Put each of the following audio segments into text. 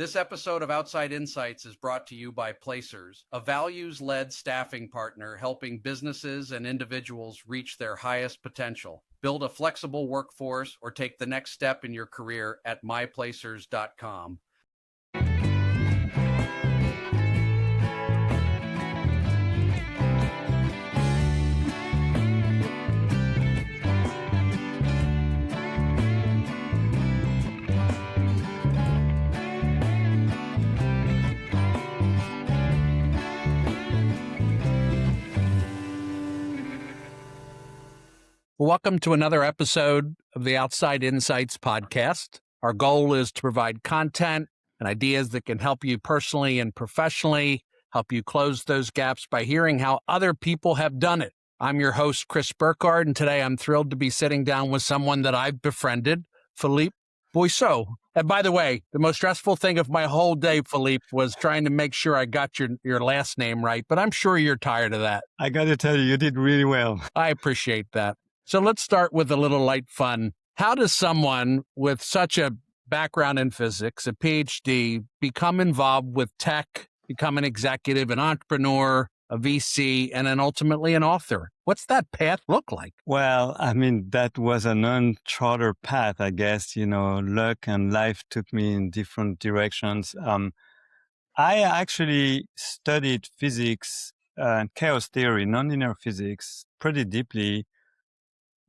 This episode of Outside Insights is brought to you by Placers, a values-led staffing partner helping businesses and individuals reach their highest potential. Build a flexible workforce or take the next step in your career at myplacers.com. Welcome to another episode of the Outside Insights podcast. Our goal is to provide content and ideas that can help you personally and professionally, help you close those gaps by hearing how other people have done it. I'm your host, Chris Burkhard, and today I'm thrilled to be sitting down with someone that I've befriended, Philippe Bouissou. And by the way, the most stressful thing of my whole day, Philippe, was trying to make sure I got your last name right, but I'm sure you're tired of that. I got to tell you, you did really well. I appreciate that. So let's start with a little light fun. How does someone with such a background in physics, a PhD, become involved with tech, become an executive, an entrepreneur, a VC, and then ultimately an author? What's that path look like? Well, I mean, that was an uncharted path, I guess. You know, luck and life took me in different directions. I actually studied physics and chaos theory, nonlinear physics, pretty deeply.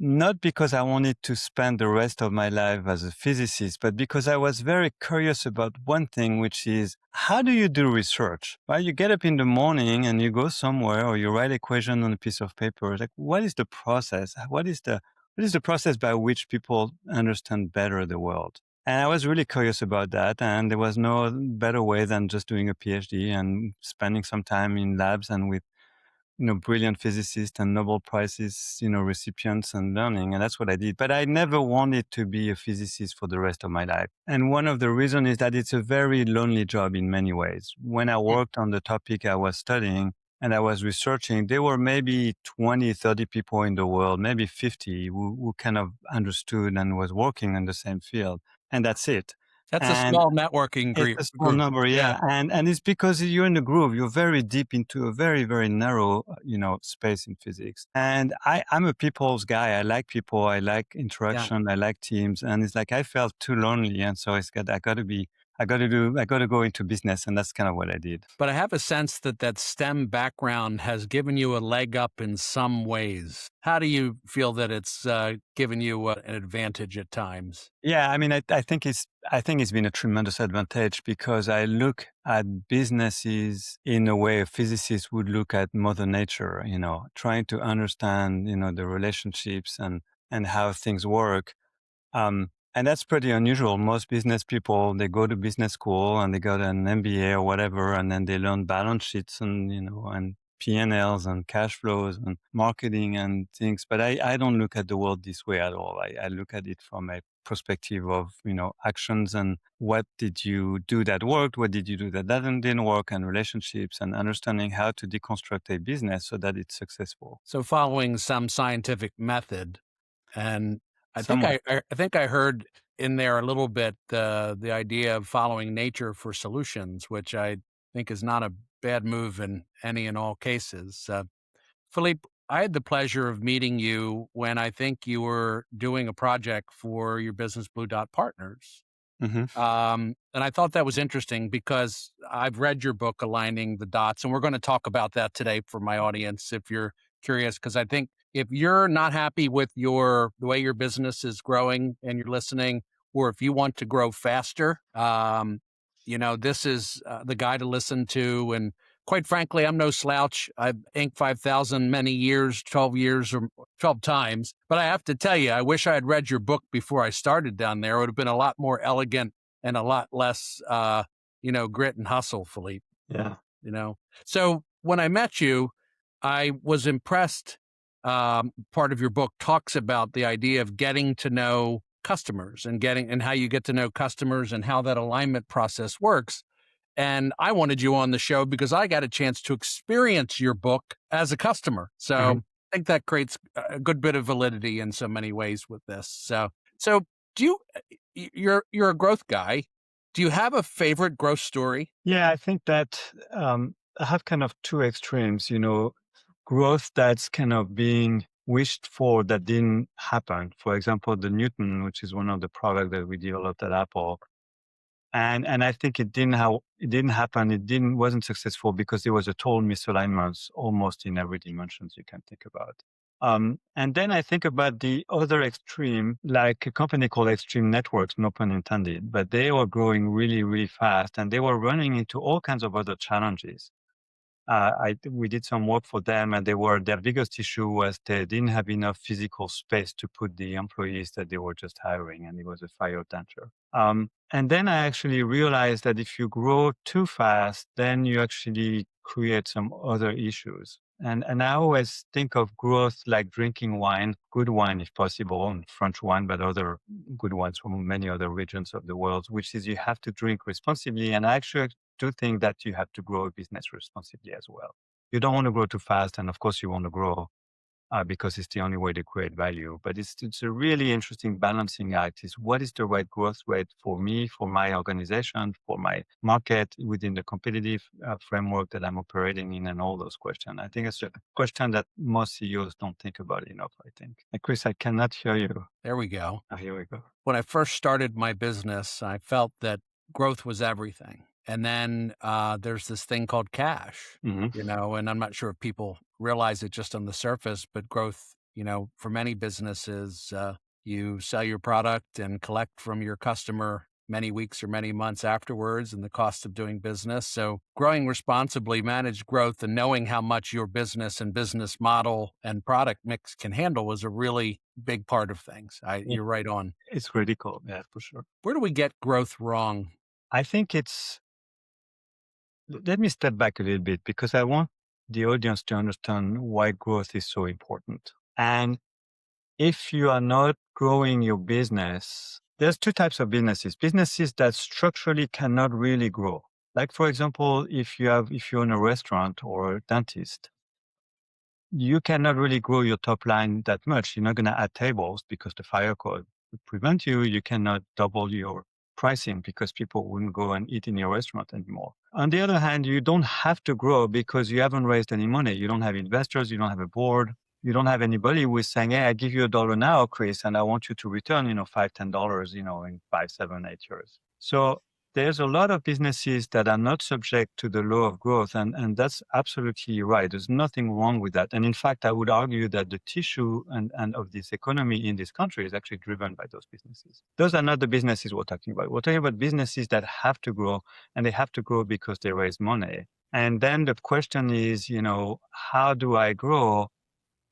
Not because I wanted to spend the rest of my life as a physicist, but because I was very curious about one thing, which is how do you do research? Well, you get up in the morning and you go somewhere or you write equation on a piece of paper. It's like, what is the process? What is the process by which people understand better the world? And I was really curious about that. And there was no better way than just doing a PhD and spending some time in labs and with brilliant physicists and Nobel Prizes, recipients and learning. And that's what I did. But I never wanted to be a physicist for the rest of my life. And one of the reasons is that it's a very lonely job in many ways. When I worked on the topic I was studying and I was researching, there were maybe 20, 30 people in the world, maybe 50 who kind of understood and was working in the same field. And that's it. That's a small networking group. It's a small number, yeah. And it's because you're in the groove. You're very deep into a very, very narrow, space in physics. And I'm a people's guy. I like people. I like interaction. I like teams. And it's like I felt too lonely, and so I got to go into business, and that's kind of what I did. But I have a sense that STEM background has given you a leg up in some ways. How do you feel that it's given you an advantage at times? Yeah, I mean, I think it's been a tremendous advantage because I look at businesses in a way a physicist would look at Mother Nature, trying to understand, the relationships and how things work. And that's pretty unusual. Most business people, they go to business school and they got an MBA or whatever, and then they learn balance sheets and, and P&Ls and cash flows and marketing and things. But I don't look at the world this way at all. I look at it from a perspective of, actions and what did you do that worked? What did you do that didn't work, and relationships and understanding how to deconstruct a business so that it's successful. So following some scientific method. And I think I heard in there a little bit the idea of following nature for solutions, which I think is not a bad move in any and all cases. Philippe, I had the pleasure of meeting you when I think you were doing a project for your business Blue Dot Partners. Mm-hmm. And I thought that was interesting because I've read your book, Aligning the Dots, and we're going to talk about that today for my audience if you're curious, because I think if you're not happy with the way your business is growing and you're listening, or if you want to grow faster, this is the guy to listen to. And quite frankly, I'm no slouch. I've Inc. 5,000 many years, 12 years or 12 times. But I have to tell you, I wish I had read your book before I started down there. It would have been a lot more elegant and a lot less, grit and hustle, Philippe. Yeah. So when I met you, I was impressed. Part of your book talks about the idea of getting to know customers and how you get to know customers and how that alignment process works. And I wanted you on the show because I got a chance to experience your book as a customer. So I think that creates a good bit of validity in so many ways with this. So you're a growth guy. Do you have a favorite growth story? Yeah, I think that I have kind of two extremes, growth that's kind of being wished for that didn't happen. For example, the Newton, which is one of the products that we developed at Apple. And I think it didn't happen. It didn't wasn't successful because there was a total misalignment almost in every dimensions you can think about. And then I think about the other extreme, like a company called Extreme Networks, no pun intended, but they were growing really, really fast and they were running into all kinds of other challenges. We did some work for them, and their biggest issue was they didn't have enough physical space to put the employees that they were just hiring, and it was a fire danger. And then I actually realized that if you grow too fast, then you actually create some other issues. And I always think of growth like drinking wine, good wine if possible, and French wine, but other good wines from many other regions of the world, which is you have to drink responsibly. And I actually do think that you have to grow a business responsibly as well. You don't want to grow too fast, and of course, you want to grow because it's the only way to create value. But it's a really interesting balancing act. Is what is the right growth rate for me, for my organization, for my market within the competitive framework that I'm operating in, and all those questions. I think it's a question that most CEOs don't think about enough. I think. Chris, I cannot hear you. There we go. Oh, here we go. When I first started my business, I felt that growth was everything. And then there's this thing called cash, Hmm. and I'm not sure if people realize it just on the surface, but growth, for many businesses, you sell your product and collect from your customer many weeks or many months afterwards and the cost of doing business. So growing responsibly, managed growth, and knowing how much your business and business model and product mix can handle was a really big part of things. You're right on. It's critical, yeah, for sure. Where do we get growth wrong? I think it's Let me step back a little bit because I want the audience to understand why growth is so important. And if you are not growing your business, there's two types of businesses. Businesses that structurally cannot really grow. Like for example, if you own a restaurant or a dentist, you cannot really grow your top line that much. You're not going to add tables because the fire code would prevent you. You cannot double your pricing because people wouldn't go and eat in your restaurant anymore. On the other hand, you don't have to grow because you haven't raised any money. You don't have investors. You don't have a board. You don't have anybody who is saying, "Hey, I give you $1 now, Chris, and I want you to return, $5, $10, in 5, 7, 8 years." So there's a lot of businesses that are not subject to the law of growth, and that's absolutely right. There's nothing wrong with that. And in fact, I would argue that the tissue and of this economy in this country is actually driven by those businesses. Those are not the businesses we're talking about. We're talking about businesses that have to grow, and they have to grow because they raise money. And then the question is, how do I grow?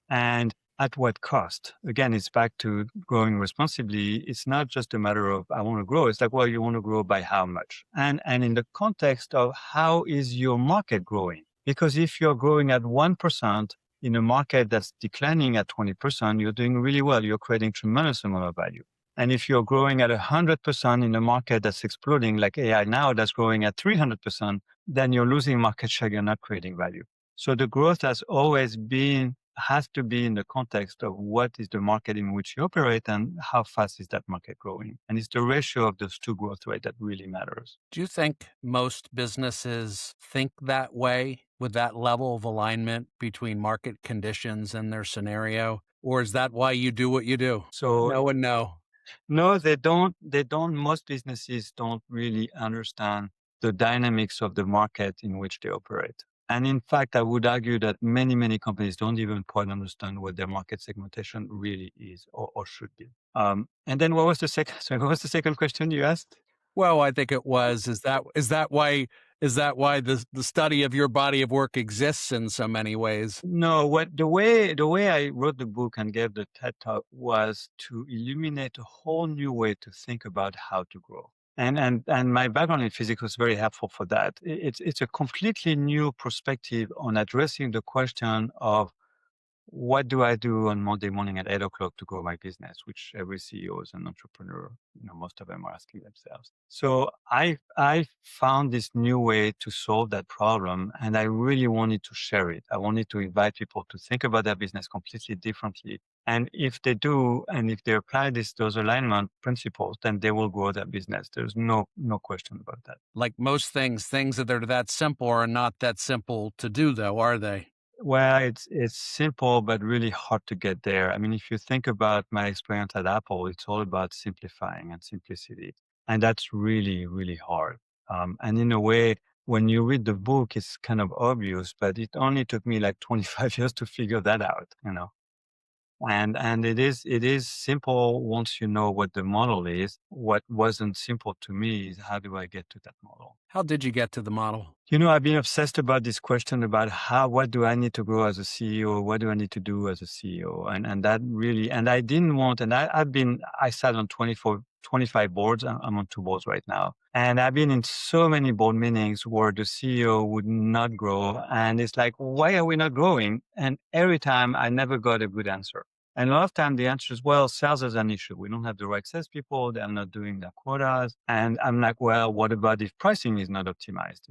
And at what cost? Again, it's back to growing responsibly. It's not just a matter of I want to grow. It's like, well, you want to grow by how much? And in the context of how is your market growing? Because if you're growing at 1% in a market that's declining at 20%, you're doing really well. You're creating tremendous amount of value. And if you're growing at 100% in a market that's exploding, like AI now, that's growing at 300%, then you're losing market share. You're not creating value. So the growth has to be in the context of what is the market in which you operate and how fast is that market growing. And it's the ratio of those two growth rates that really matters. Do you think most businesses think that way with that level of alignment between market conditions and their scenario? Or is that why you do what you do? So No and no. no, they don't. Most businesses don't really understand the dynamics of the market in which they operate. And in fact, I would argue that many, many companies don't even quite understand what their market segmentation really is or should be. And then what was the second? Sorry, what was the second question you asked? Well, I think it was. Is that why the study of your body of work exists in so many ways? No, the way I wrote the book and gave the TED talk was to illuminate a whole new way to think about how to grow. And my background in physics was very helpful for that. It's a completely new perspective on addressing the question of what do I do on Monday morning at 8 o'clock to grow my business, which every CEO is an entrepreneur, most of them are asking themselves. So I found this new way to solve that problem, and I really wanted to share it. I wanted to invite people to think about their business completely differently. And if they do, and if they apply those alignment principles, then they will grow their business. There's no question about that. Like most things, things that are that simple are not that simple to do, though, are they? Well, it's simple, but really hard to get there. I mean, if you think about my experience at Apple, it's all about simplifying and simplicity, and that's really, really hard. And in a way, when you read the book, it's kind of obvious, but it only took me like 25 years to figure that out. And it is simple once you know what the model is. What wasn't simple to me is how do I get to that model? How did you get to the model? I've been obsessed about this question about what do I need to grow as a CEO? What do I need to do as a CEO? And that really, and I didn't want, and I sat on 25 boards. I'm on two boards right now. And I've been in so many board meetings where the CEO would not grow. And it's like, why are we not growing? And every time I never got a good answer. And a lot of time the answer is, well, sales is an issue. We don't have the right salespeople. They're not doing their quotas. And I'm like, well, what about if pricing is not optimized?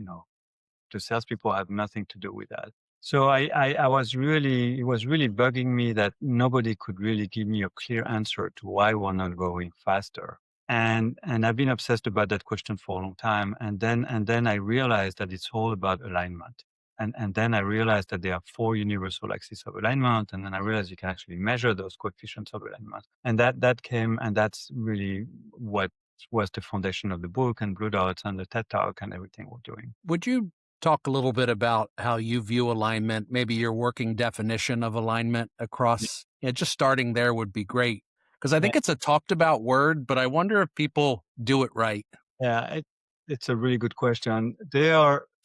The salespeople have nothing to do with that. So I was really, it was really bugging me that nobody could really give me a clear answer to why we're not growing faster. And I've been obsessed about that question for a long time. And then I realized that it's all about alignment. And then I realized that there are four universal axes of alignment. And then I realized you can actually measure those coefficients of alignment. And that came, and that's really what was the foundation of the book and Blue Dots and the TED Talk and everything we're doing. Would you talk a little bit about how you view alignment, maybe your working definition of alignment across, just starting there would be great. Because I think it's a talked about word, but I wonder if people do it right. Yeah, it's a really good question.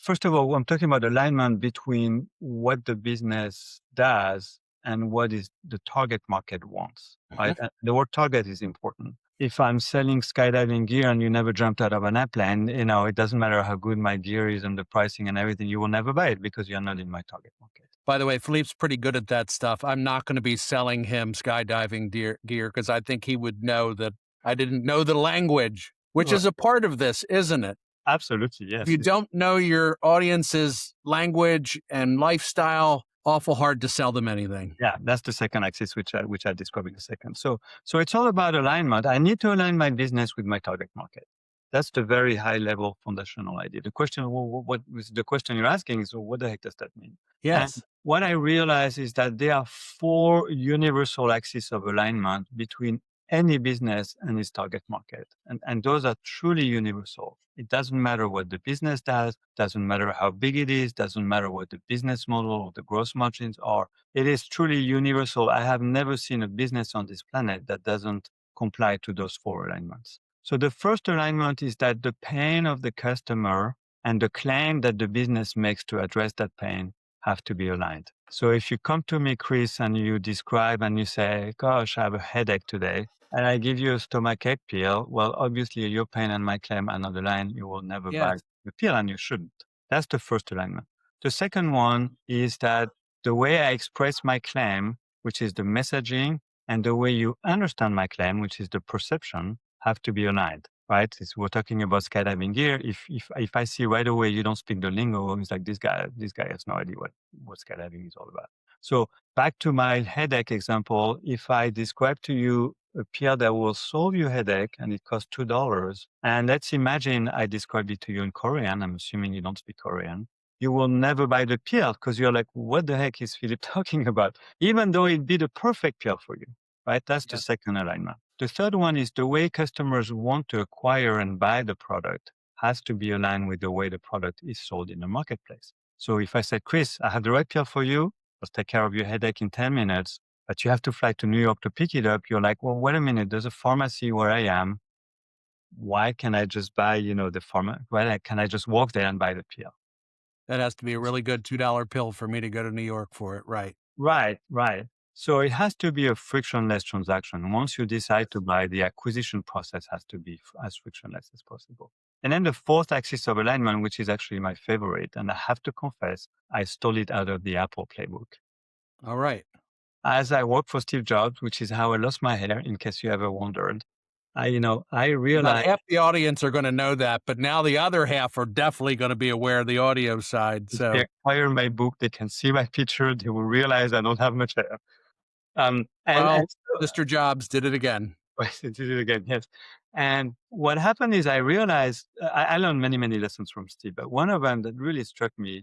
First of all, I'm talking about alignment between what the business does and what is the target market wants, right? Mhm. And the word target is important. If I'm selling skydiving gear and you never jumped out of an airplane, it doesn't matter how good my gear is and the pricing and everything, you will never buy it because you're not in my target market. By the way, Philippe's pretty good at that stuff. I'm not going to be selling him skydiving gear because I think he would know that I didn't know the language, which Right. is a part of this, isn't it? Absolutely, If yes. you don't know your audience's language and lifestyle, awful hard to sell them anything. Yeah, that's the second axis, which I describe in a second. So it's all about alignment. I need to align my business with my target market. That's the very high level foundational idea. The question, what was the question you're asking is, well, what the heck does that mean? And Yes. what I realize is that there are four universal axes of alignment between any business and its target market. And those are truly universal. It doesn't matter what the business does, doesn't matter how big it is, doesn't matter what the business model or the gross margins are. It is truly universal. I have never seen a business on this planet that doesn't comply to those four alignments. So the first alignment is that the pain of the customer and the claim that the business makes to address that pain have to be aligned. So if you come to me, Chris, and you describe and you say, gosh, I have a headache today, and I give you a stomachache pill, well, obviously your pain and my claim are not aligned. You will never buy Yes. the pill and you shouldn't. That's the first alignment. The second one is that the way I express my claim, which is the messaging, and the way you understand my claim, which is the perception, have to be aligned, right? We're talking about skydiving gear. If I see right away you don't speak the lingo, it's like this guy has no idea what skydiving is all about. So back to my headache example, if I describe to you a pill that will solve your headache and it costs $2, and let's imagine I describe it to you in Korean, I'm assuming you don't speak Korean, you will never buy the pill because you're like, what the heck is Philippe talking about? Even though it'd be the perfect pill for you, right? That's the Yes. second alignment. The third one is the way customers want to acquire and buy the product has to be aligned with the way the product is sold in the marketplace. So if I said, Chris, I have the right pill for you, let's take care of your headache in 10 minutes, but you have to fly to New York to pick it up. You're like, well, wait a minute, there's a pharmacy where I am. Why can I just buy, the pharma? Why can I just walk there and buy the pill? That has to be a really good $2 pill for me to go to New York for it. Right. Right, right. So it has to be a frictionless transaction. Once you decide to buy, the acquisition process has to be as frictionless as possible. And then the fourth axis of alignment, which is actually my favorite, and I have to confess, I stole it out of the Apple playbook. All right. as I worked for Steve Jobs, which is how I lost my hair, in case you ever wondered, I About realized half the audience are gonna know that, but now the other half are definitely gonna be aware of the audio side, if they so acquire my book, they can see my picture, they will realize I don't have much hair. And well, so Mr. Jobs did it again. I did it again, yes. And what happened is I realized I learned many, many lessons from Steve, but one of them that really struck me,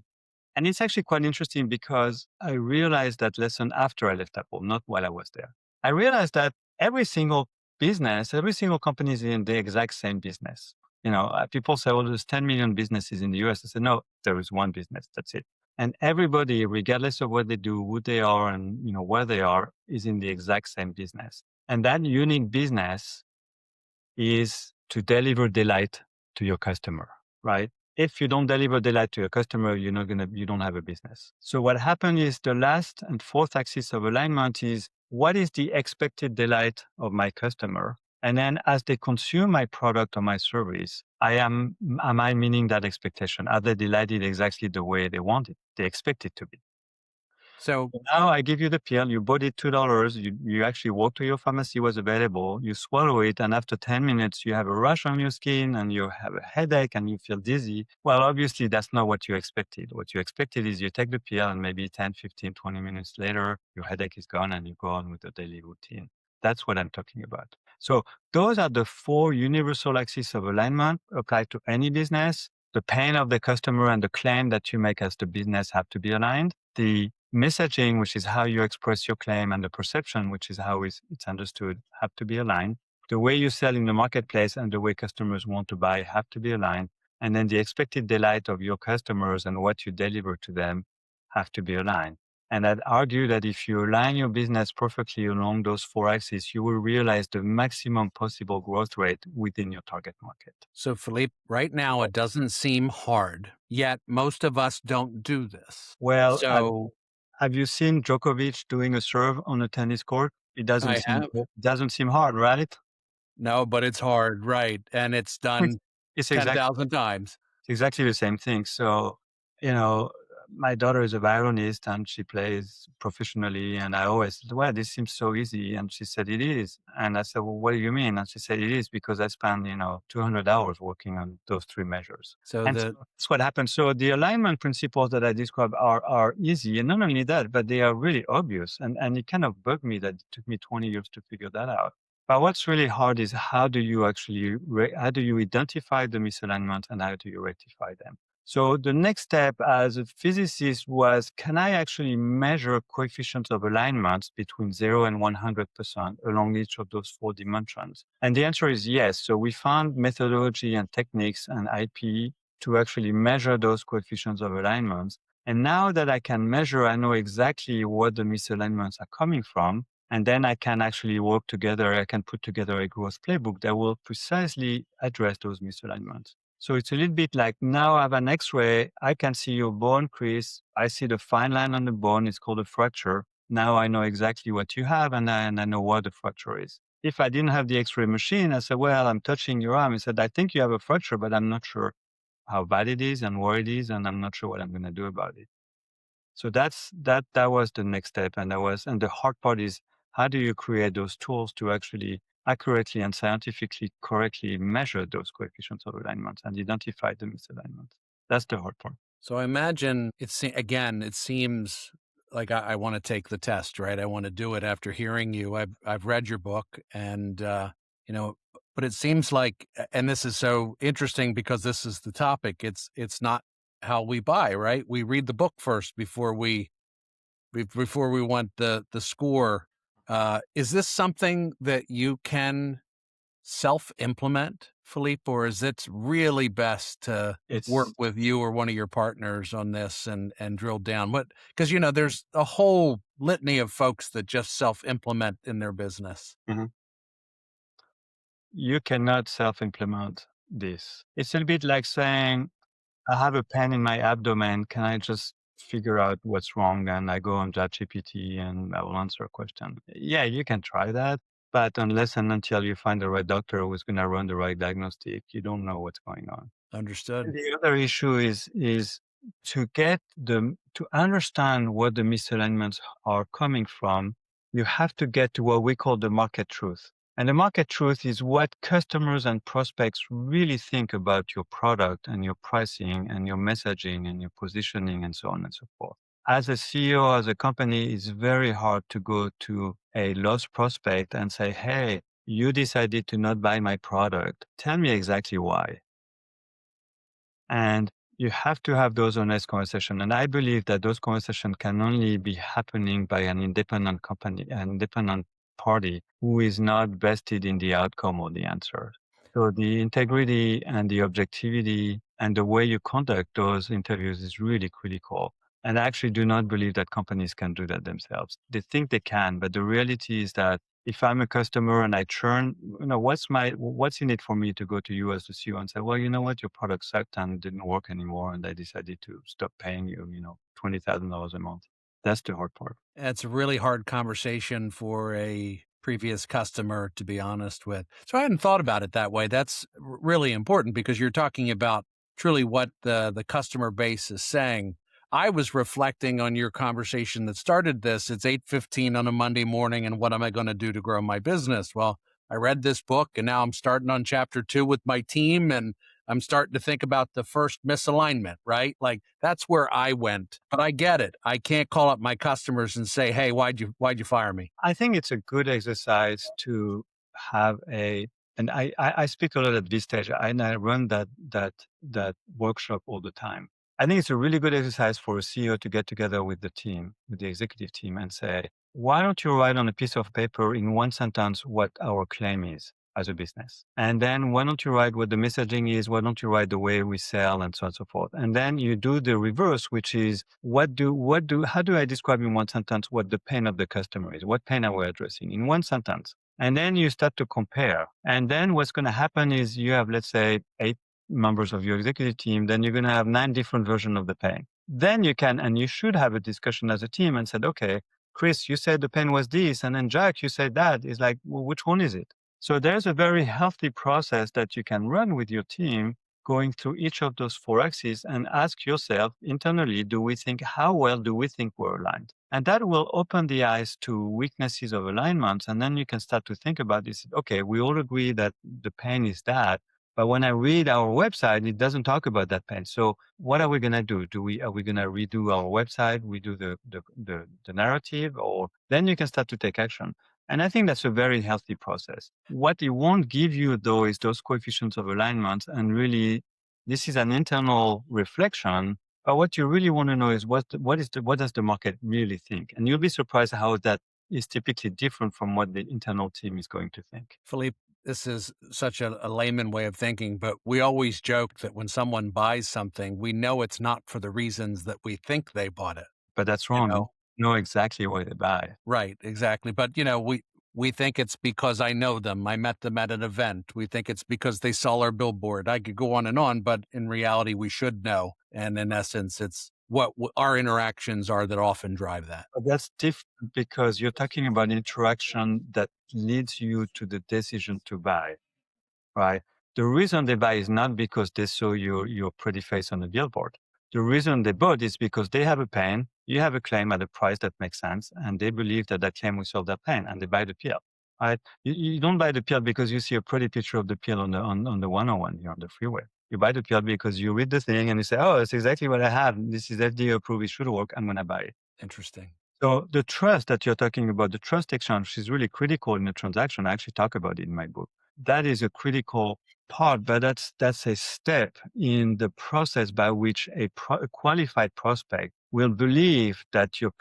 and it's actually quite interesting because I realized that lesson after I left Apple, not while I was there. I realized that every single business, every single company is in the exact same business. People say, "Well, there's 10 million businesses in the US." I said, "No, there is one business. That's it." And everybody, regardless of what they do, who they are, and where they are, is in the exact same business. And that unique business is to deliver delight to your customer, right? If you don't deliver delight to your customer, you don't have a business. So what happened is the last and fourth axis of alignment is what is the expected delight of my customer? And then as they consume my product or my service, am I meeting that expectation? Are they delighted exactly the way they want it? They expect it to be. So, Now I give you the pill. You bought it $2. You actually walk to your pharmacy, was available. You swallow it, and after 10 minutes, you have a rash on your skin, and you have a headache, and you feel dizzy. Well, obviously, that's not what you expected. What you expected is you take the pill, and maybe 10, 15, 20 minutes later, your headache is gone, and you go on with the daily routine. That's what I'm talking about. So those are the four universal axes of alignment applied to any business. The pain of the customer and the claim that you make as the business have to be aligned. The messaging, which is how you express your claim, and the perception, which is how it's understood, have to be aligned. The way you sell in the marketplace and the way customers want to buy have to be aligned. And then the expected delight of your customers and what you deliver to them have to be aligned. And I'd argue that if you align your business perfectly along those four axes, you will realize the maximum possible growth rate within your target market. so Philippe, right now it doesn't seem hard, yet most of us don't do this. Well, So have you seen Djokovic doing a serve on a tennis court? I have. It doesn't seem hard, right? No, but it's hard, right? And it's It's done it's exact 10,000 times. it's exactly the same thing. So, you know, my daughter is a violinist and she plays professionally. And I always said, well, this seems so easy. And she said, it is. And I said, well, what do you mean? And she said, it is because I spent, 200 hours working on those three measures. So And so the that's what happened. So the alignment principles that I described are easy. And not only that, but they are really obvious. And it kind of bugged me that it took me 20 years to figure that out. But what's really hard is how do you actually how do you identify the misalignment and how do you rectify them? So the next step as a physicist was, can I actually measure coefficients of alignments between 0 and 100% along each of those four dimensions? And the answer is yes. So we found methodology and techniques and IP to actually measure those coefficients of alignments. And now that I can measure, I know exactly what the misalignments are coming from. And then I can actually work together. I can put together a growth playbook that will precisely address those misalignments. So it's a little bit like now I have an X-ray. I can see your bone, Chris. I see the fine line on the bone. It's called a fracture. Now I know exactly what you have, and I know what the fracture is. If I didn't have the X-ray machine, I said, well, I'm touching your arm. I said, I think you have a fracture, but I'm not sure how bad it is and where it is, and I'm not sure what I'm going to do about it. So that was the next step. And the hard part is how do you create those tools to actually accurately and scientifically correctly measure those coefficients of alignment and identify the misalignment? That's the hard part. so I imagine again, it seems like I want to take the test, right? I want to do it after hearing you. I've read your book and you know, but it seems like and this is so interesting because this is the topic. It's not how we buy, right? We read the book first before we want the score. Is this something that you can self-implement, Philippe, or is it really best to work It's with you or one of your partners on this and drill down? What because there's a whole litany of folks that just self-implement in their business. Mhm. You cannot self-implement this. It's a bit like saying, I have a pain in my abdomen. Can I just figure out what's wrong? And I go on ChatGPT and I will answer a question. Yeah, you can try that. But unless and until you find the right doctor who's going to run the right diagnostic, you don't know what's going on. And Understood. the other issue is to understand what the misalignments are coming from. you have to get to what we call the market truth. And the market truth is what customers and prospects really think about your product and your pricing and your messaging and your positioning and so on and so forth. As a CEO, as a company, it's very hard to go to a lost prospect and say, hey, you decided to not buy my product. Tell me exactly why. And you have to have those honest conversations. And I believe that those conversations can only be happening by an independent company, an independent party who is not vested in the outcome or the answer. So the integrity and the objectivity and the way you conduct those interviews is really critical. And I actually do not believe that companies can do that themselves. They think they can, but the reality is that if I'm a customer and I churn, what's in it for me to go to you as the CEO and say, well, you know what, your product sucked and didn't work anymore, and I decided to stop paying you, $20,000 a month. That's the hard part. It's a really hard conversation for a previous customer, to be honest with. So I hadn't thought about it that way. That's really important because you're talking about truly what the customer base is saying. I was reflecting on your conversation that started this. It's 8:15 on a Monday morning, and what am I going to do to grow my business? Well, I read this book, and now I'm starting on chapter 2 with my team, and I'm starting to think about the first misalignment, right? Like that's where I went. But I get it. I can't call up my customers and say, "Hey, why'd you fire me?" I think it's a good exercise to have and I speak a lot at this stage, and I run that workshop all the time. I think it's a really good exercise for a CEO to get together with the team, with the executive team, and say, why don't you write on a piece of paper in one sentence what our claim is as a business? And then why don't you write what the messaging is? Why don't you write the way we sell and so on and so forth? And then you do the reverse, which is how do I describe in one sentence what the pain of the customer is? What pain are we addressing in one sentence? And then you start to compare. And then what's going to happen is you have, let's say, 8 members of your executive team, then you're going to have 9 different versions of the pain. Then you can, and you should have a discussion as a team and said, okay, Chris, you said the pain was this. And then Jack, you said that. It's like, well, which one is it? So there's a very healthy process that you can run with your team going through each of those 4 axes and ask yourself internally, how well do we think we're aligned? And that will open the eyes to weaknesses of alignments. And then you can start to think about this. Okay, we all agree that the pain is that. But when I read our website, it doesn't talk about that pain. So what are we going to do? Are we going to redo our website, redo the narrative, or then you can start to take action. And I think that's a very healthy process. What it won't give you, though, is those coefficients of alignment. And really, this is an internal reflection. But what you really want to know is what does the market really think? And you'll be surprised how that is typically different from what the internal team is going to think. Philippe, this is such a layman way of thinking, but we always joke that when someone buys something, we know it's not for the reasons that we think they bought it. But that's You wrong. know, You know exactly what they buy. right, exactly. But we think it's because I know them. I met them at an event. We think it's because they saw our billboard. I could go on, but in reality, we should know. And in essence, it's what our interactions are that often drive that. But that's different because you're talking about interaction that leads you to the decision to buy, right? The reason they buy is not because they saw your pretty face on the billboard. The reason they bought is because they have a pain, you have a claim at a price that makes sense, and they believe that that claim will solve their pain, and they buy the pill. Right? You don't buy the pill because you see a pretty picture of the pill on the 101 here on the freeway. You buy the pill because you read the thing and you say, oh, that's exactly what I have. This is FDA approved. It should work. I'm going to buy it. Interesting. So the trust that you're talking about, the trust exchange is really critical in a transaction. I actually talk about it in my book. That is a critical part, but that's a step in the process by which a qualified prospect will believe that your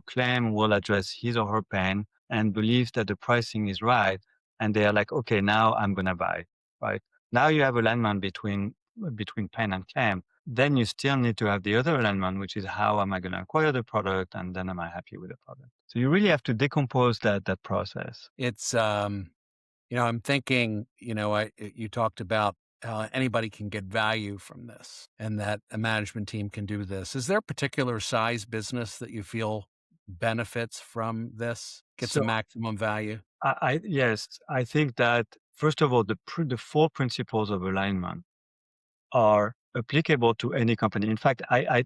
claim will address his or her pain and believes that the pricing is right. And they are like, okay, now I'm going to buy, right? Now you have alignment between pain and claim. Then you still need to have the other element, which is how am I going to acquire the product, and then am I happy with the product? So you really have to decompose that process. It's I'm thinking, you talked about how anybody can get value from this and that a management team can do this. Is there a particular size business that you feel benefits from this, gets a So maximum value? yes, I think that first of all, the 4 principles of alignment are applicable to any company. In fact, I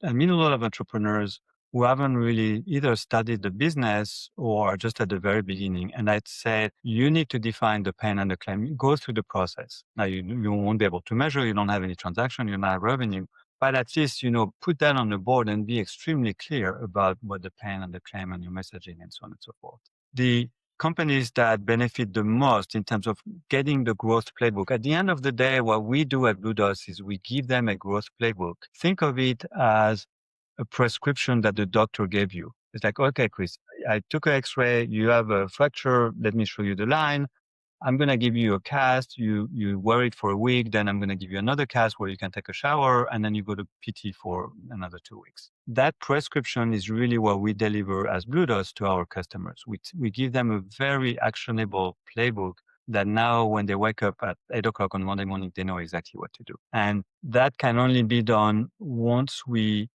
meet a lot of entrepreneurs who haven't really either studied the business or just at the very beginning. And I'd say you need to define the pain and the claim. Go through the process. Now you won't be able to measure. You don't have any transaction. You don't have revenue. But at least, put that on the board and be extremely clear about what the pain and the claim and your messaging and so on and so forth. The companies that benefit the most in terms of getting the growth playbook. At the end of the day, what we do at Blue Dot is we give them a growth playbook. Think of it as a prescription that the doctor gave you. It's like, okay, Chris, I took an X-ray. You have a fracture. Let me show you the line. I'm going to give you a cast. You wear it for a week. Then I'm going to give you another cast where you can take a shower, and then you go to PT for another 2 weeks. That prescription is really what we deliver as Blue Dots to our customers. We give them a very actionable playbook that now when they wake up at 8 o'clock on Monday morning, they know exactly what to do. And that can only be done once we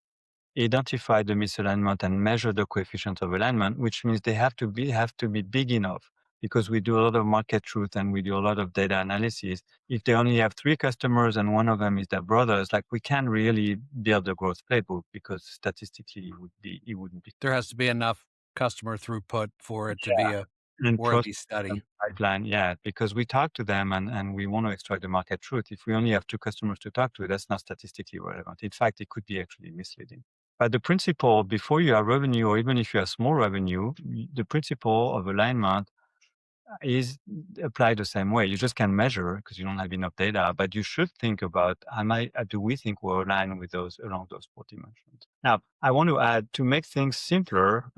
identify the misalignment and measure the coefficient of alignment, which means they have to be big enough, because we do a lot of market truth and we do a lot of data analysis. If they only have 3 customers and one of them is their brothers, like, we can't really build a growth playbook, because statistically it wouldn't be. There has to be enough customer throughput for it to Yeah. be a And worthy study. pipeline, yeah, because we talk to them and we want to extract the market truth. If we only have 2 customers to talk to, that's not statistically relevant. In fact, it could be actually misleading. But the principle, before you have revenue, or even if you have small revenue, the principle of alignment is applied the same way. You just can't measure because you don't have enough data, but you should think about, do we think we're aligned with those along those 4 dimensions? Now, I want to add, to make things simpler,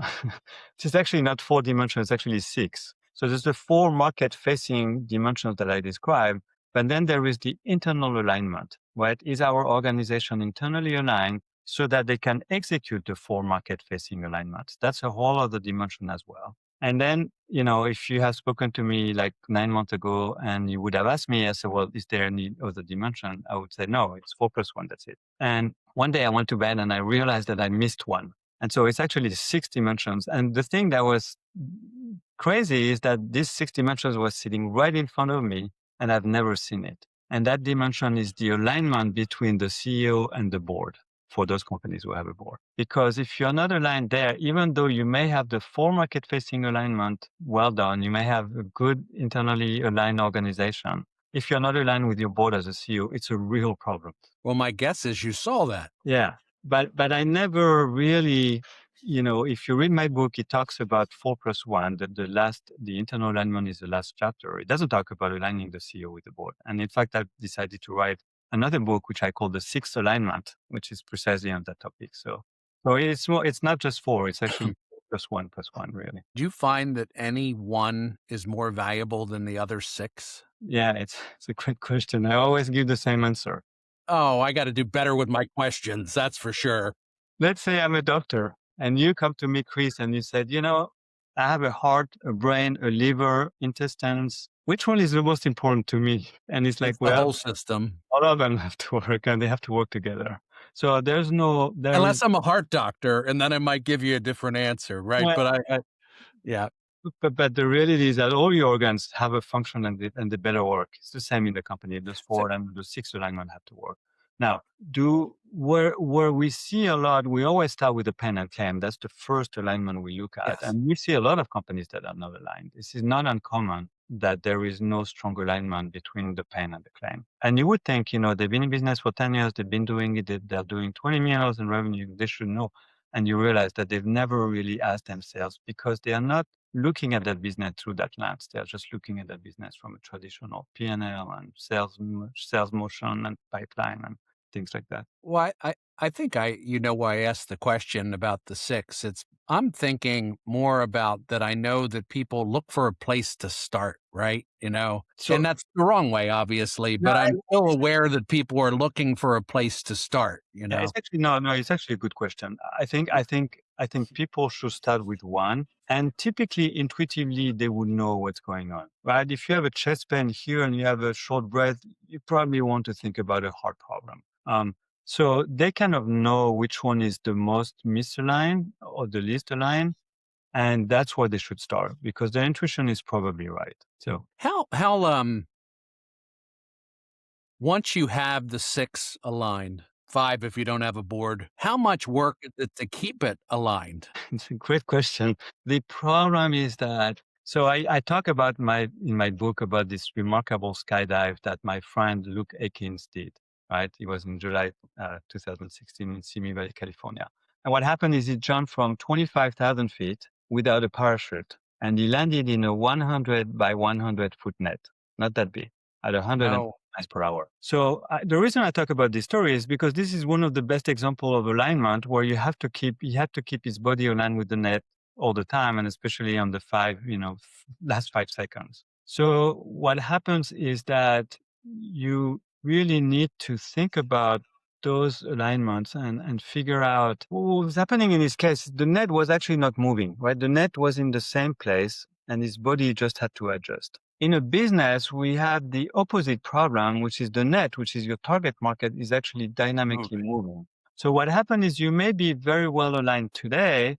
it's actually not 4 dimensions, it's actually 6. So there's the 4 market facing dimensions that I described, but then there is the internal alignment, right? Is our organization internally aligned so that they can execute the 4 market facing alignments? That's a whole other dimension as well. And then, if you have spoken to me like 9 months ago and you would have asked me, I said, well, is there any other dimension? I would say, no, it's 4+1, that's it. And one day I went to bed and I realized that I missed one. And so it's actually 6 dimensions. And the thing that was crazy is that this 6 dimensions was sitting right in front of me and I've never seen it. And that dimension is the alignment between the CEO and the board, for those companies who have a board. Because if you're not aligned there, even though you may have the 4 market-facing alignment well done, you may have a good internally aligned organization. If you're not aligned with your board as a CEO, it's a real problem. Well, my guess is you saw that. Yeah, but I never really, if you read my book, it talks about 4+1. The internal alignment is the last chapter. It doesn't talk about aligning the CEO with the board. And in fact, I've decided to write another book, which I call the 6th alignment, which is precisely on that topic. So it's not just 4, it's actually +1+1, really. Do you find that any one is more valuable than the other 6? Yeah, it's a great question. I always give the same answer. Oh, I got to do better with my questions. That's for sure. Let's say I'm a doctor and you come to me, Chris, and you said, I have a heart, a brain, a liver, intestines. Which one is the most important to me? And it's like, It's the well, whole system. all of them have to work and they have to work together. So Unless I'm a heart doctor, and then I might give you a different answer, right? well, But yeah. but the reality is that all your organs have a function and they better work. It's the same in the company. Those 4 and the 6 alignment have to work. Now, where we see a lot, we always start with the pain and claim. That's the first alignment we look at. Yes. And we see a lot of companies that are not aligned. This is not uncommon that there is no strong alignment between the pain and the claim. And you would think, they've been in business for 10 years, they've been doing it, they're doing $20 million in revenue, they should know. And you realize that they've never really asked themselves, because they are not looking at that business through that lens. They're just looking at that business from a traditional P&L and sales motion and pipeline and things like that. Well, I think why I asked the question about the 6. I'm thinking more about that. I know that people look for a place to start, right? So, and that's the wrong way, obviously, but no, I'm still aware that people are looking for a place to start, yeah, it's actually no, it's actually a good question. I think people should start with 1, and typically intuitively they would know what's going on, right? If you have a chest pain here and you have a short breath, you probably want to think about a heart problem. So they kind of know which one is the most misaligned or the least aligned, and that's where they should start, because their intuition is probably right. So How once you have the 6 aligned, 5 if you don't have a board. How much work is it to keep it aligned? It's a great question. The problem is that I talk about in my book about this remarkable skydive that my friend Luke Akins did. Right, it was in July 2016 in Simi Valley, California. And what happened is he jumped from 25,000 feet without a parachute, and he landed in a 100 by 100-foot net, not that big, at 100 Oh, miles per hour. So the reason I talk about this story is because this is one of the best example of alignment where he had to keep his body aligned with the net all the time, and especially on the last 5 seconds. So what happens is that you really need to think about those alignments and figure out what was happening in his case. The net was actually not moving, right? The net was in the same place and his body just had to adjust. In a business, we have the opposite problem, which is the net, which is your target market, is actually dynamically moving. moving. So what happened is you may be very well aligned today,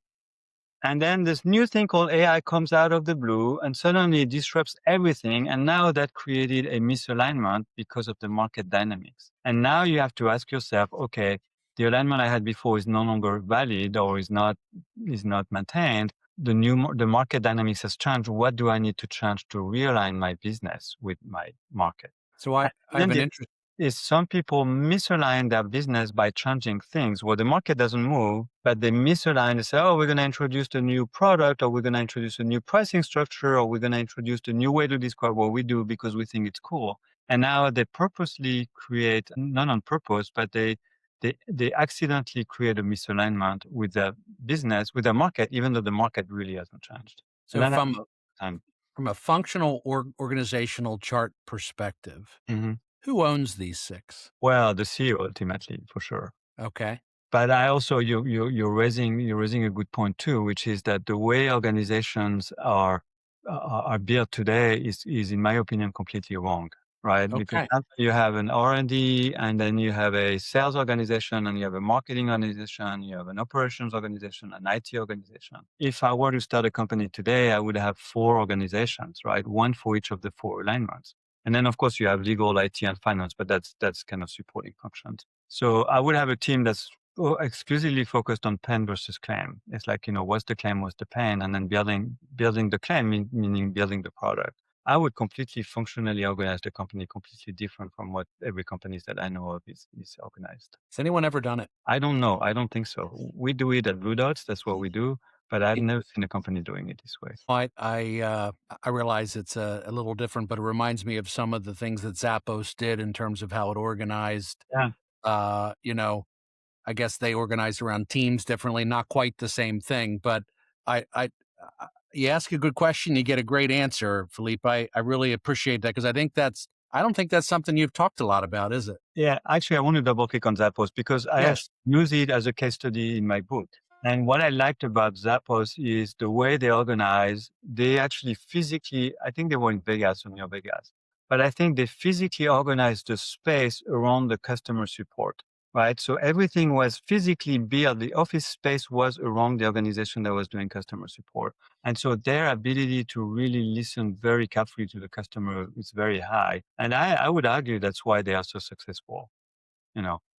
and then this new thing called AI comes out of the blue and suddenly disrupts everything. And now that created a misalignment because of the market dynamics. And now you have to ask yourself, okay, the alignment I had before is no longer valid or is not maintained. The market dynamics has changed. What do I need to change to realign my business with my market? So And I have then an the interest. is some people misalign their business by changing things where the market doesn't move, but they misalign and say, oh, we're going to introduce a new product, or we're going to introduce a new pricing structure, or we're going to introduce a new way to describe what we do because we think it's cool. And now they purposely create, not on purpose, but they accidentally create a misalignment with the business, with the market, even though the market really hasn't changed. And So that happens all the time. from a functional or organizational chart perspective, Mhm. who owns these 6? Well, the CEO ultimately, for sure. Okay. But I also you're raising a good point too, which is that the way organizations are built today is in my opinion completely wrong, right? Because Okay. now you have an R&D, and then you have a sales organization, and you have a marketing organization, you have an operations organization, an IT organization. If I were to start a company today, I would have 4 organizations, right? One for each of the 4 alignments. And then of course you have legal, IT, and finance, but that's kind of supporting functions. So I would have a team that's exclusively focused on pain versus claim. It's like, what's the claim, what's the pain, and then building the claim, meaning building the product. I would completely functionally organize the company completely different from what every company that I know of is organized. Has anyone ever done it? I don't know. I don't think so. We do it at Blue Dots. That's what we do. But I've It never seen a company doing it this way. I realize it's a little different, but it reminds me of some of the things that Zappos did in terms of how it organized. Yeah. You know, I guess they organized around teams differently, not quite the same thing, but I you ask a good question, you get a great answer, Philippe. I really appreciate that because I don't think that's something you've talked a lot about, is it? Yeah, actually, I want to double click on Zappos because I Yes. actually use it as a case study in my book. And what I liked about Zappos is the way they organize. They actually physically, I think they were in Vegas or near Vegas, but I think they physically organized the space around the customer support, right? So everything was physically built. The office space was around the organization that was doing customer support. And so their ability to really listen very carefully to the customer is very high. And I would argue that's why they are so successful,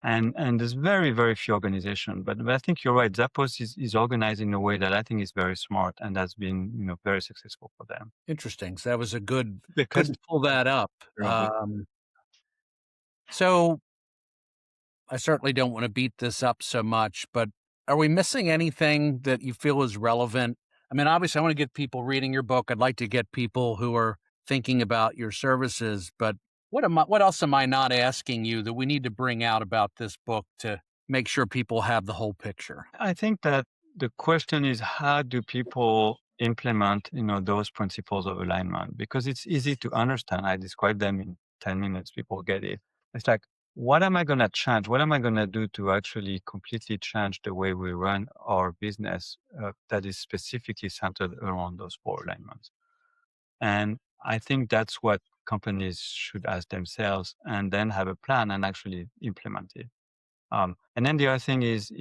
and there's very, very few organizations, but I think you're right. Zappos is organized in a way that I think is very smart and has been, very successful for them. Interesting. So that was a good Because to pull that up. very good. So I certainly don't want to beat this up so much, but are we missing anything that you feel is relevant? I mean, obviously, I want to get people reading your book. I'd like to get people who are thinking about your services, but what else am I not asking you that we need to bring out about this book to make sure people have the whole picture? I think that the question is, how do people implement, those principles of alignment? Because it's easy to understand. I describe them in 10 minutes. People get it. It's like, what am I going to change? What am I going to do to actually completely change the way we run our business that is specifically centered around those 4 alignments? And I think that's what companies should ask themselves and then have a plan and actually implement it. And then the other thing is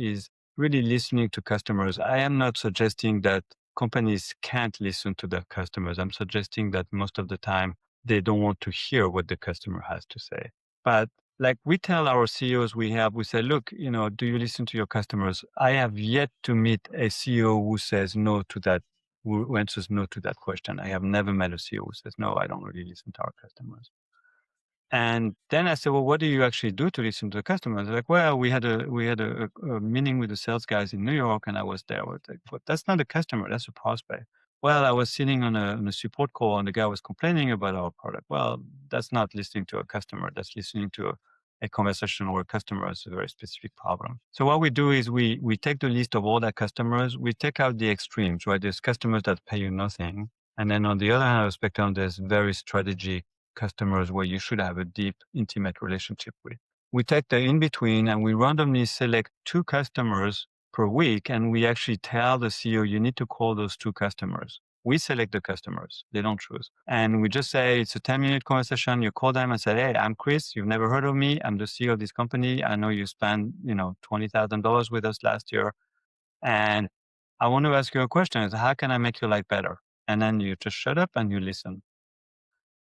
really listening to customers. I am not suggesting that companies can't listen to their customers. I'm suggesting that most of the time they don't want to hear what the customer has to say. But like we tell our CEOs we say, look, do you listen to your customers? I have yet to meet a CEO who says no to that, who answers no to that question. I have never met a CEO who says, no, I don't really listen to our customers. And then I said, well, what do you actually do to listen to the customers? They're like, well, we had a meeting with the sales guys in New York, and I was there. I was like, but that's not a customer, that's a prospect. Well, I was sitting on a support call, and the guy was complaining about our product. Well, that's not listening to a customer. That's listening to a conversation where a customer has a very specific problem. So what we do is we take the list of all our customers. We take out the extremes, right? There's customers that pay you nothing, and then on the other hand of the spectrum, there's very strategic customers where you should have a deep, intimate relationship with. We take the in between and we randomly select two customers per week. And we actually tell the CEO, you need to call those two customers. We select the customers, they don't choose. And we just say, it's a 10-minute conversation. You call them and say, hey, I'm Chris. You've never heard of me. I'm the CEO of this company. I know you spent, $20,000 with us last year. And I want to ask you a question is how can I make your life better? And then you just shut up and you listen.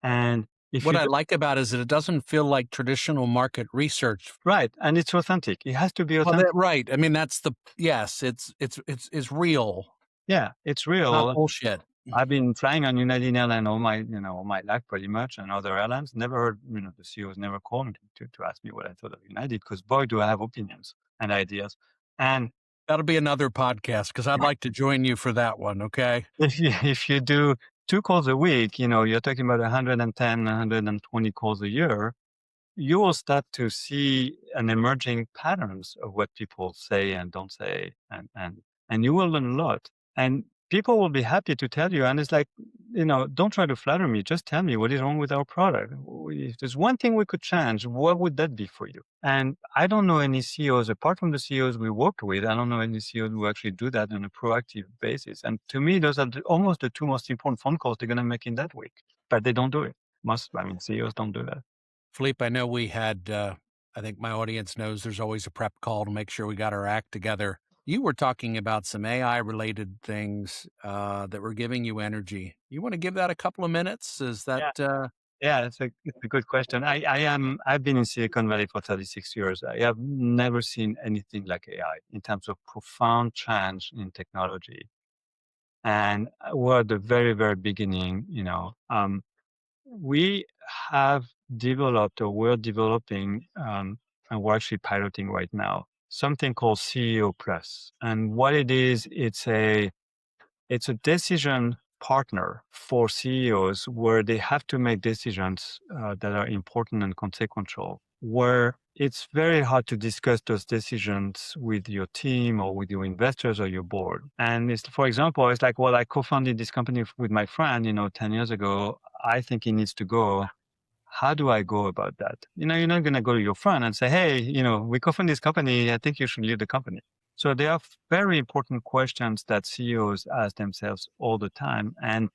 And if What you I like about it is that it doesn't feel like traditional market research. right, and it's authentic. It has to be Well, authentic. that right. I mean, that's the yes, it's real, Yeah, it's not real. bullshit. I've been flying on United Airlines all my life pretty much, and other airlines. Never heard, the CEOs never called me to ask me what I thought of United, because boy, do I have opinions and ideas. And That'll be another podcast because 'cause I'd like to join you for that one, okay? if you do 2 calls a week, you're talking about 110, 120 calls a year. You will start to see an emerging patterns of what people say and don't say, and you will learn a lot. And people will be happy to tell you. And it's like, don't try to flatter me. Just tell me what is wrong with our product. If there's one thing we could change, what would that be for you? And I don't know any CEOs apart from the CEOs we work with. I don't know any CEOs who actually do that on a proactive basis. And to me, those are almost the two most important phone calls they're going to make in that week. But they don't do it. CEOs don't do that. Philippe, I know we had, I think my audience knows there's always a prep call to make sure we got our act together. You were talking about some AI related things that were giving you energy. You want to give that a couple of minutes? Is that, Yeah, it's a good question. I've been in Silicon Valley for 36 years. I have never seen anything like AI in terms of profound change in technology. And we're at the very, very beginning, we have developed or we're developing, and we're actually piloting right now, something called CEO Plus. And what it is, it's a decision partner for CEOs where they have to make decisions that are important and consequential, where it's very hard to discuss those decisions with your team or with your investors or your board. And it's, for example, it's like, well, I co-founded this company with my friend, 10 years ago. I think he needs to go. How do I go about that? You're not going to go to your friend and say, hey, we co-founded this company. I think you should leave the company. So there are very important questions that CEOs ask themselves all the time. And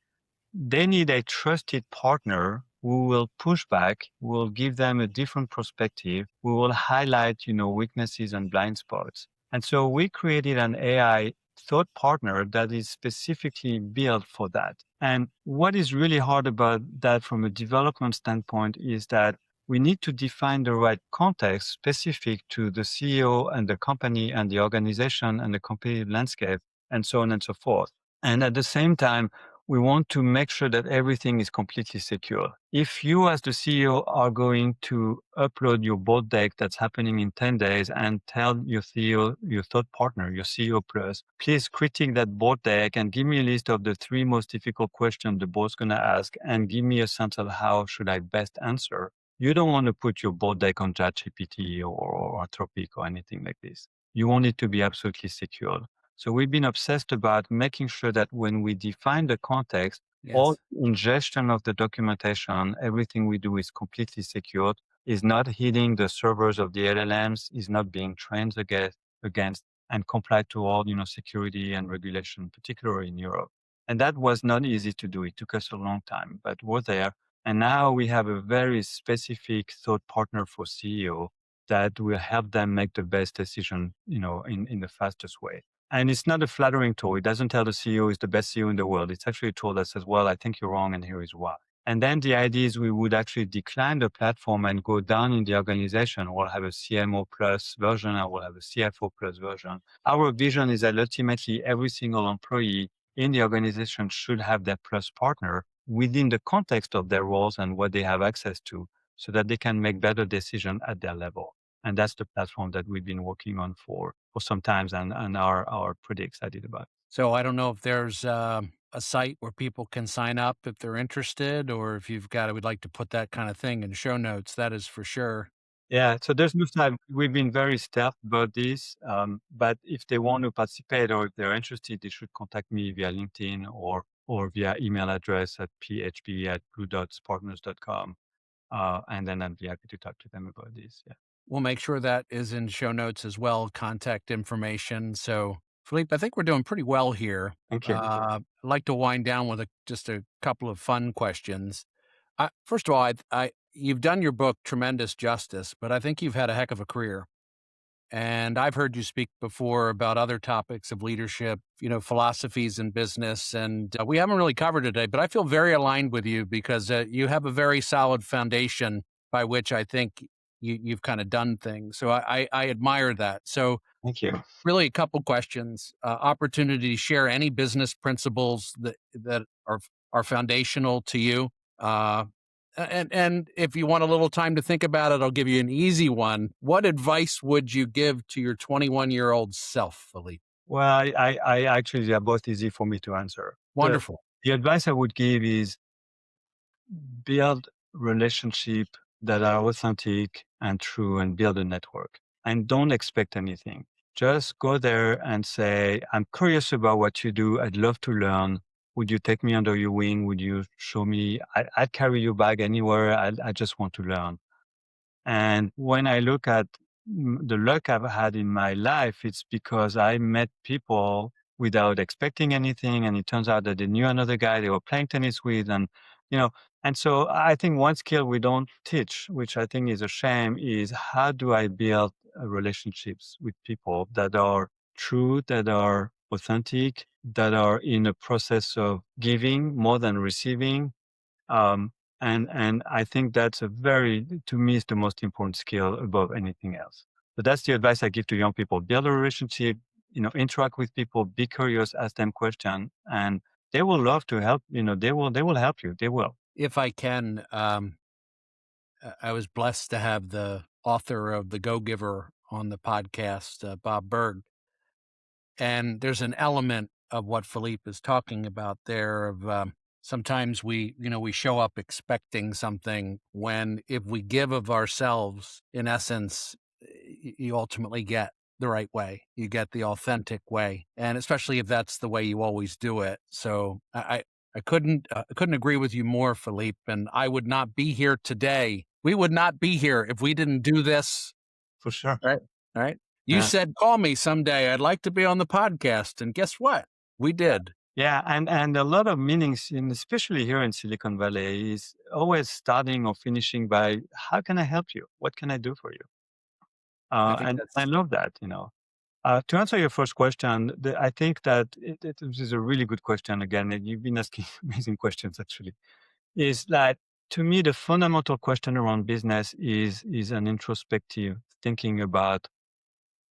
they need a trusted partner who will push back, who will give them a different perspective, who will highlight, weaknesses and blind spots. And so we created an AI thought partner that is specifically built for that. And what is really hard about that from a development standpoint is that we need to define the right context specific to the CEO and the company and the organization and the competitive landscape and so on and so forth. And at the same time, we want to make sure that everything is completely secure. If you as the CEO are going to upload your board deck that's happening in 10 days and tell your CEO, your third partner, your CEO Plus, please critique that board deck and give me a list of the 3 most difficult questions the board's going to ask and give me a sense of how should I best answer. You don't want to put your board deck on ChatGPT or Anthropic or anything like this. You want it to be absolutely secure. So we've been obsessed about making sure that when we define the context, all yes. ingestion of the documentation, everything we do is completely secured, is not hitting the servers of the LLMs, is not being trained against and complied to all, security and regulation, particularly in Europe. And that was not easy to do. It took us a long time, but we're there. And now we have a very specific thought partner for CEO that will help them make the best decision, in the fastest way. And it's not a flattering tool. It doesn't tell the CEO is the best CEO in the world. It's actually a tool that says, well, I think you're wrong and here is why. And then the idea is we would actually decline the platform and go down in the organization. We'll have a CMO plus version. I will have a CFO plus version. Our vision is that ultimately every single employee in the organization should have their plus partner within the context of their roles and what they have access to so that they can make better decisions at their level. And that's the platform that we've been working on for some times and are pretty excited about. So I don't know if there's a site where people can sign up if they're interested, or if you've got, I would like to put that kind of thing in show notes. That is for sure. Yeah, so there's no time. We've been very stealth about this, but if they want to participate or if they're interested, they should contact me via LinkedIn or via email address at phb@bluedotspartners.com. And then I'd be happy to talk to them about this. Yeah. We'll make sure that is in show notes as well, contact information. So, Philippe, I think we're doing pretty well here. Thank you. I'd like to wind down with just a couple of fun questions. First of all, you've done your book tremendous justice, but I think you've had a heck of a career. And I've heard you speak before about other topics of leadership, philosophies in business. And we haven't really covered it today, but I feel very aligned with you because you have a very solid foundation by which I think you've kind of done things. So I admire that. So, Thank you. really, a couple questions. Opportunity to share any business principles that are foundational to you. Uh, and if you want a little time to think about it, I'll give you an easy one. What advice would you give to your 21-year-old self, Philippe? Well, I actually, they're both easy for me to answer. Wonderful. The advice I would give is build relationship that are authentic and true and build a network and don't expect anything. Just go there and say, I'm curious about what you do. I'd love to learn. Would you take me under your wing? Would you show me? I'd carry your bag anywhere. I just want to learn. And when I look at the luck I've had in my life, it's because I met people without expecting anything. And it turns out that they knew another guy they were playing tennis with. You know, and so I think one skill we don't teach, which I think is a shame, is how do I build relationships with people that are true, that are authentic, that are in a process of giving more than receiving. Um, and I think that's to me, is the most important skill above anything else. So that's the advice I give to young people: build a relationship, interact with people, be curious, ask them questions, and they will love to help. They will help you. They will. If I can, I was blessed to have the author of The Go Giver on the podcast, Bob Berg. And there's an element of what Philippe is talking about there of sometimes we show up expecting something when if we give of ourselves, in essence, you ultimately get the right way. You get the authentic way. And especially if that's the way you always do it. So I couldn't agree with you more, Philippe. And I would not be here today. We would not be here if we didn't do this. For sure. Right. All right. You Yeah. said, call me someday. I'd like to be on the podcast. And guess what? We did. Yeah, and a lot of meanings, especially here in Silicon Valley, is always starting or finishing by how can I help you? What can I do for you? I think And I that's love that. To answer your first question, I think that this is a really good question. Again, and you've been asking amazing questions. Actually, is that to me the fundamental question around business is an introspective thinking about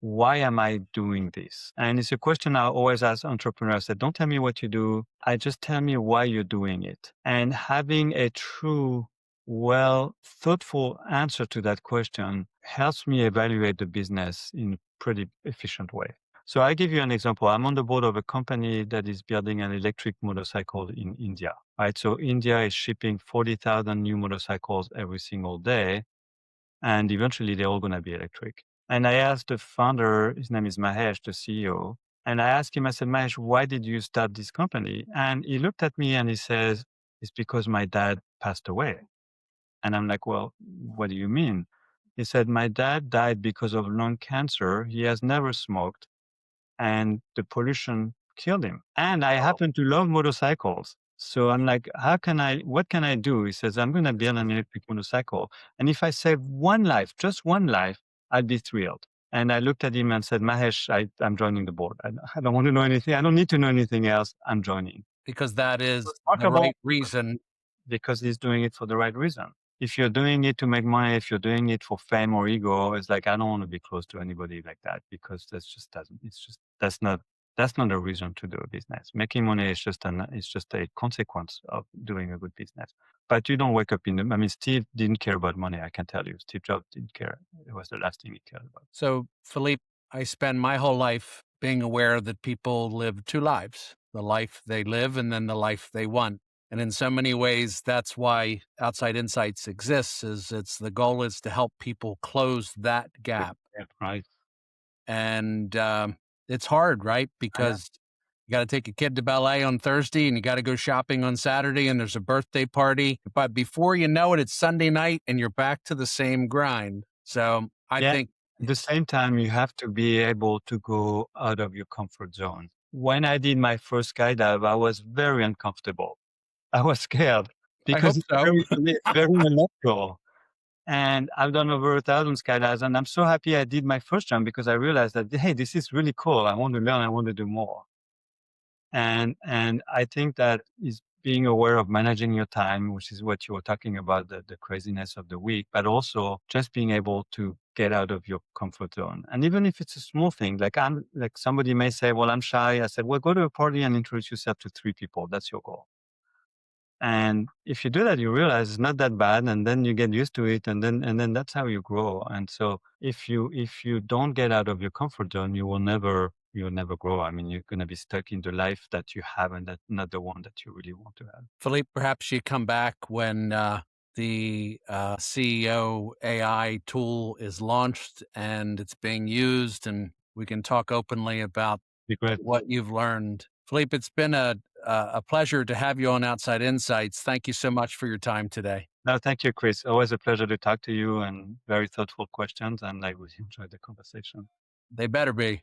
why am I doing this? And it's a question I always ask entrepreneurs that don't tell me what you do. I just tell me why you're doing it. And having a true, well, thoughtful answer to that question helps me evaluate the business in a pretty efficient way. So I give you an example. I'm on the board of a company that is building an electric motorcycle in India, right? So India is shipping 40,000 new motorcycles every single day, and eventually they're all going to be electric. And I asked the founder, his name is Mahesh, the CEO, and I asked him, I said, Mahesh, why did you start this company? And he looked at me and he says, it's because my dad passed away. And I'm like, well, what do you mean? He said, my dad died because of lung cancer. He has never smoked and the pollution killed him. And I Oh, happen to love motorcycles. So I'm like, what can I do? He says, I'm going to build an electric motorcycle. And if I save one life, just one life, I'd be thrilled. And I looked at him and said, Mahesh, I'm joining the board. I don't want to know anything. I don't need to know anything else. I'm joining. because that is the Remarkable. right reason. because he's doing it for the right reason. If you're doing it to make money, if you're doing it for fame or ego, it's like I don't want to be close to anybody like that because that's just doesn't. It's just that's not a reason to do a business. Making money is just a consequence of doing a good business. But you don't wake up in the. I mean, Steve didn't care about money. I can tell you, Steve Jobs didn't care. It was the last thing he cared about. So, Philippe, I spend my whole life being aware that people live two lives, the life they live and then the life they want. And in so many ways, that's why Outside Insights exists, is it's the goal is to help people close that gap. Yeah, right. And it's hard, right? Yeah. Because you got to take a kid to ballet on Thursday and you got to go shopping on Saturday and there's a birthday party. But before you know it, it's Sunday night and you're back to the same grind. So I Yeah. think At the same time, you have to be able to go out of your comfort zone. When I did my first skydive, I was very uncomfortable. I was scared I because hope it's so. very unnatural. And I've done over 1,000 skydives, and I'm so happy I did my first jump because I realized that, hey, this is really cool. I want to learn. I want to do more. And I think that is being aware of managing your time, which is what you were talking about, the craziness of the week, but also just being able to get out of your comfort zone. And even if it's a small thing, like somebody may say, well, I'm shy. I said, well, go to a party and introduce yourself to 3 people. That's your goal. And if you do that, you realize it's not that bad, and then you get used to it, and then that's how you grow. And so if you don't get out of your comfort zone, you'll never grow. I mean, you're gonna be stuck in the life that you have, and that not the one that you really want to have. Philippe, perhaps you come back when the CEO AI tool is launched and it's being used, and we can talk openly about Be great. what you've learned. Philippe, it's been a pleasure to have you on Outside Insights. Thank you so much for your time today. No, thank you, Chris. Always a pleasure to talk to you, and very thoughtful questions, and I really enjoyed the conversation. They better be.